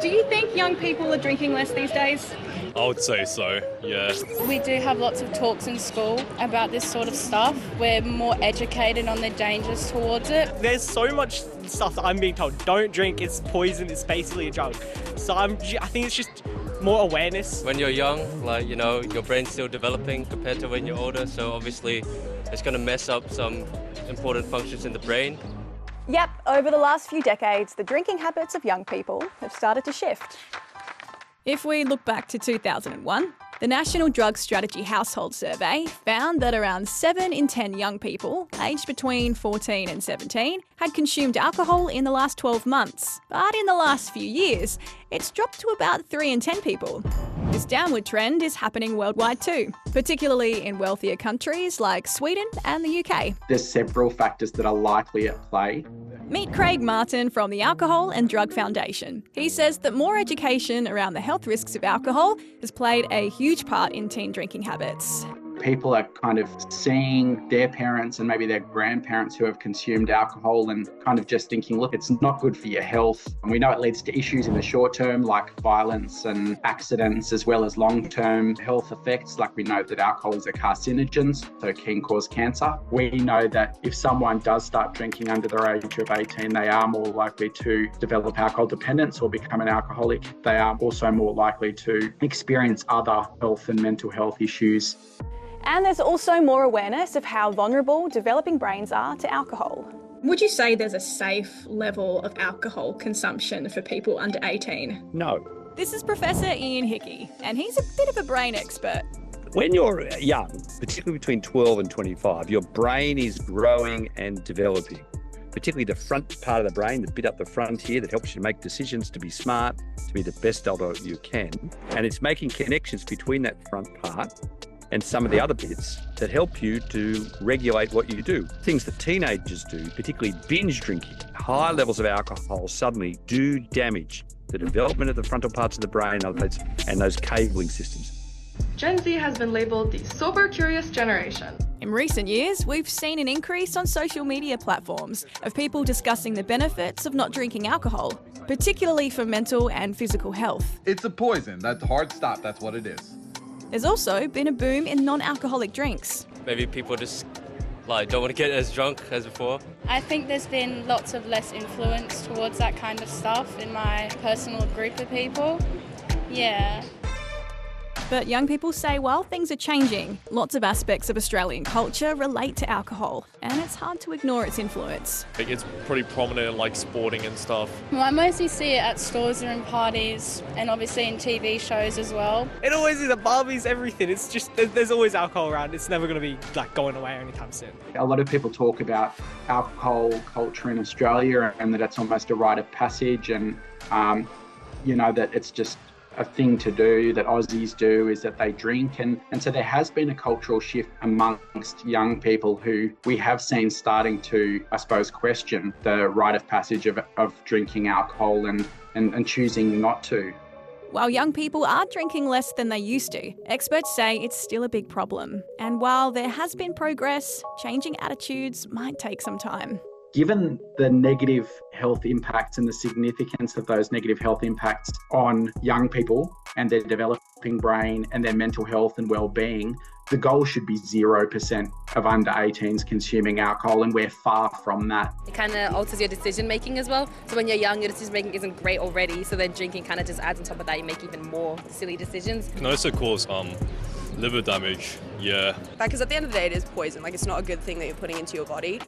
Do you think young people are drinking less these days? I would say so, yeah. We do have lots of talks in school about this sort of stuff. We're more educated on the dangers towards it. There's so much stuff that I'm being told, don't drink, it's poison, it's basically a drug. So I think it's just more awareness. When you're young, your brain's still developing compared to when you're older, so obviously it's going to mess up some important functions in the brain. Yep, over the last few decades, the drinking habits of young people have started to shift. If we look back to 2001, the National Drug Strategy Household Survey found that around 7 in 10 young people, aged between 14 and 17, had consumed alcohol in the last 12 months. But in the last few years, it's dropped to about 3 in 10 people. This downward trend is happening worldwide too, particularly in wealthier countries like Sweden and the UK. There's several factors that are likely at play. Meet Craig Martin from the Alcohol and Drug Foundation. He says that more education around the health risks of alcohol has played a huge part in teen drinking habits. People are kind of seeing their parents and maybe their grandparents who have consumed alcohol and kind of just thinking, look, it's not good for your health. And we know it leads to issues in the short term like violence and accidents, as well as long-term health effects. Like we know that alcohol is a carcinogen, so it can cause cancer. We know that if someone does start drinking under the age of 18, they are more likely to develop alcohol dependence or become an alcoholic. They are also more likely to experience other health and mental health issues. And there's also more awareness of how vulnerable developing brains are to alcohol. Would you say there's a safe level of alcohol consumption for people under 18? No. This is Professor Ian Hickey, and he's a bit of a brain expert. When you're young, particularly between 12 and 25, your brain is growing and developing, particularly the front part of the brain, the bit up the front here that helps you make decisions, to be smart, to be the best adult you can. And it's making connections between that front part and some of the other bits that help you to regulate what you do. Things that teenagers do, particularly binge drinking, high levels of alcohol suddenly do damage the development of the frontal parts of the brain and those cabling systems. Gen Z has been labelled the sober curious generation. In recent years, we've seen an increase on social media platforms of people discussing the benefits of not drinking alcohol, particularly for mental and physical health. It's a poison. That's a hard stop. That's what it is. There's also been a boom in non-alcoholic drinks. Maybe people just don't want to get as drunk as before. I think there's been lots of less influence towards that kind of stuff in my personal group of people. Yeah. But young people say while things are changing, lots of aspects of Australian culture relate to alcohol, and it's hard to ignore its influence. It's pretty prominent in sporting and stuff. Well, I mostly see it at stores and parties, and obviously in TV shows as well. It always is at Barbies, everything. It's just, there's always alcohol around. It's never going to be going away anytime soon. A lot of people talk about alcohol culture in Australia and that it's almost a rite of passage, and that it's just a thing to do that Aussies do is that they drink. And so there has been a cultural shift amongst young people who we have seen starting to, I suppose, question the rite of passage of drinking alcohol and choosing not to. While young people are drinking less than they used to, experts say it's still a big problem. And while there has been progress, changing attitudes might take some time. Given the negative health impacts and the significance of those negative health impacts on young people and their developing brain and their mental health and well-being, the goal should be 0% of under 18s consuming alcohol, and we're far from that. It kind of alters your decision making as well. So when you're young, your decision making isn't great already, so then drinking kind of just adds on top of that. You make even more silly decisions. It can also cause liver damage, yeah. Because at the end of the day, it is poison. It's not a good thing that you're putting into your body.